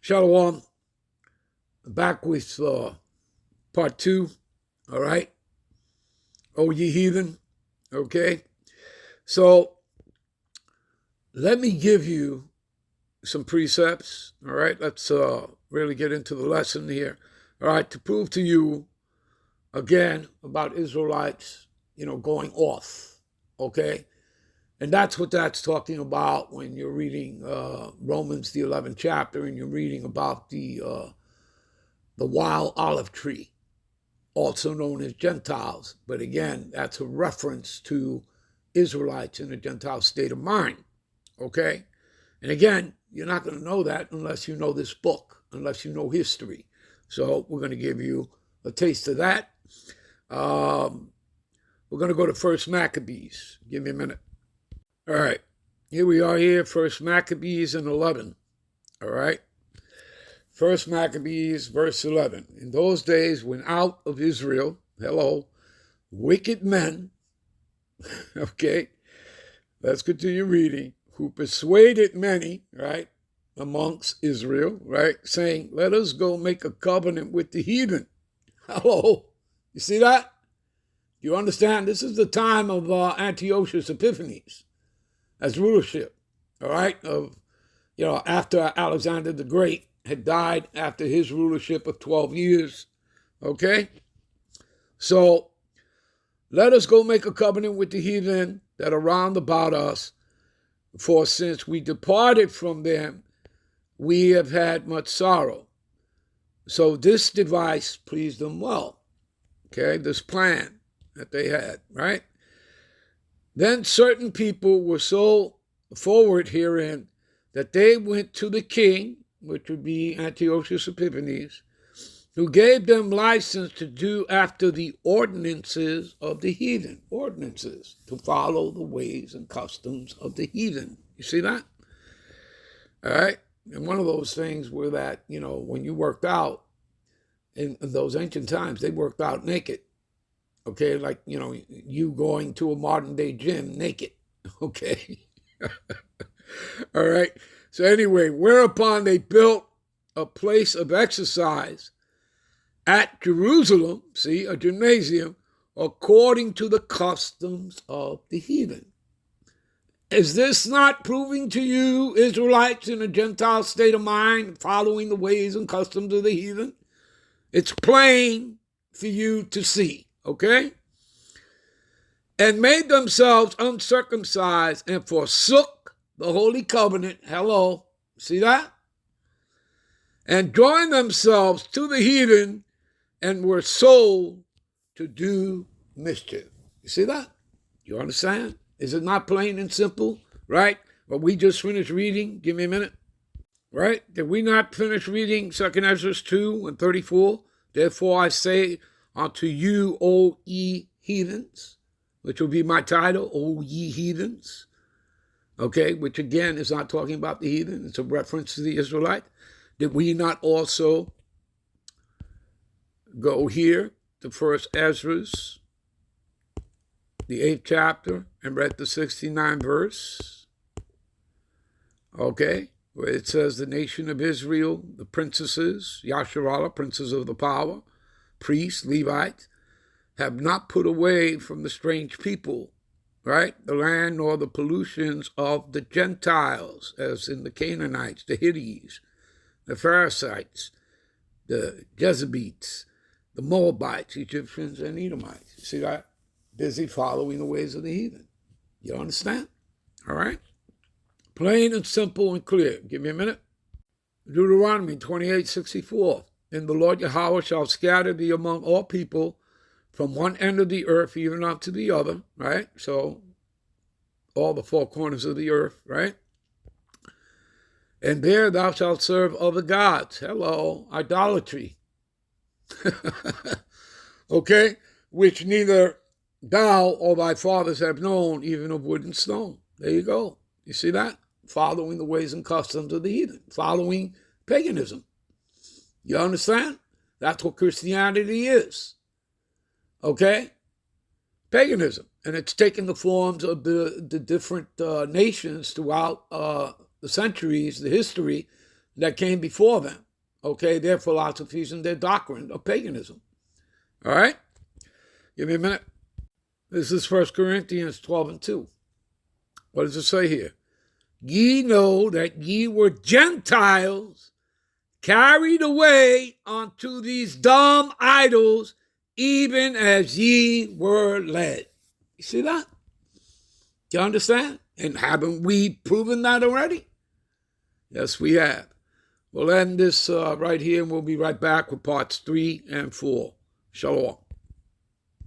Shalom. Back with part 2. All right. Oh, ye heathen. Okay. So let me give you some precepts. All right. Let's really get into the lesson here. All right. To prove to you again about Israelites, going off. Okay. And that's what that's talking about when you're reading Romans, the 11th chapter, and you're reading about the wild olive tree, also known as Gentiles. But again, that's a reference to Israelites in a Gentile state of mind, okay? And again, you're not going to know that unless you know this book, unless you know history. So we're going to give you a taste of that. We're going to go to First Maccabees. Give me a minute. All right, here we are here, First Maccabees and 11, all right? First Maccabees, verse 11. In those days, when out of Israel, wicked men, okay, let's continue reading, who persuaded many, right, amongst Israel, right, saying, let us go make a covenant with the heathen. You see that? You understand? This is the time of Antiochus Epiphanes as rulership, all right, after Alexander the Great had died after his rulership of 12 years, okay? So let us go make a covenant with the heathen that are round about us, for since we departed from them, we have had much sorrow. So this device pleased them well, okay, this plan that they had, right? Then certain people were so forward herein that they went to the king, which would be Antiochus Epiphanes, who gave them license to do after the ordinances of the heathen, ordinances, to follow the ways and customs of the heathen. You see that? All right? And one of those things were that, when you worked out, in those ancient times, they worked out naked. Okay, like, you going to a modern day gym naked, okay? All right, so anyway, whereupon they built a place of exercise at Jerusalem, see, a gymnasium, according to the customs of the heathen. Is this not proving to you, Israelites in a Gentile state of mind, following the ways and customs of the heathen? It's plain for you to see. Okay? And made themselves uncircumcised and forsook the holy covenant. See that? And joined themselves to the heathen and were sold to do mischief. You see that? You understand? Is it not plain and simple? Right? But we just finished reading. Give me a minute. Right? Did we not finish reading 2 Ezra 2 and 34? Therefore I say unto you, O ye heathens, which will be my title, O ye heathens, okay, which again is not talking about the heathen, it's a reference to the Israelite. Did we not also go here to First Ezra, the 8th chapter, and read the 69th verse, okay, where it says the nation of Israel, the princesses, Yasharallah, princes of the power, priests, Levites, have not put away from the strange people, right, the land nor the pollutions of the Gentiles, as in the Canaanites, the Hittites, the Pharisees, the Jezebites, the Moabites, Egyptians, and Edomites. You see that? Busy following the ways of the heathen. You understand? All right? Plain and simple and clear. Give me a minute. Deuteronomy 28:64. And the Lord Yahweh shall scatter thee among all people from one end of the earth even unto the other, right? So all the four corners of the earth, right? And there thou shalt serve other gods. Idolatry. Okay? Which neither thou or thy fathers have known, even of wood and stone. There you go. You see that? Following the ways and customs of the heathen. Following paganism. You understand? That's what Christianity is. Okay? Paganism. And it's taken the forms of the different nations throughout the centuries, the history, that came before them. Okay, their philosophies and their doctrine of paganism. All right? Give me a minute. This is 1 Corinthians 12:2. What does it say here? Ye know that ye were Gentiles, carried away unto these dumb idols, even as ye were led. You see that? Do you understand? And haven't we proven that already? Yes, we have. We'll end this right here, and we'll be right back with parts 3 and 4. Shalom.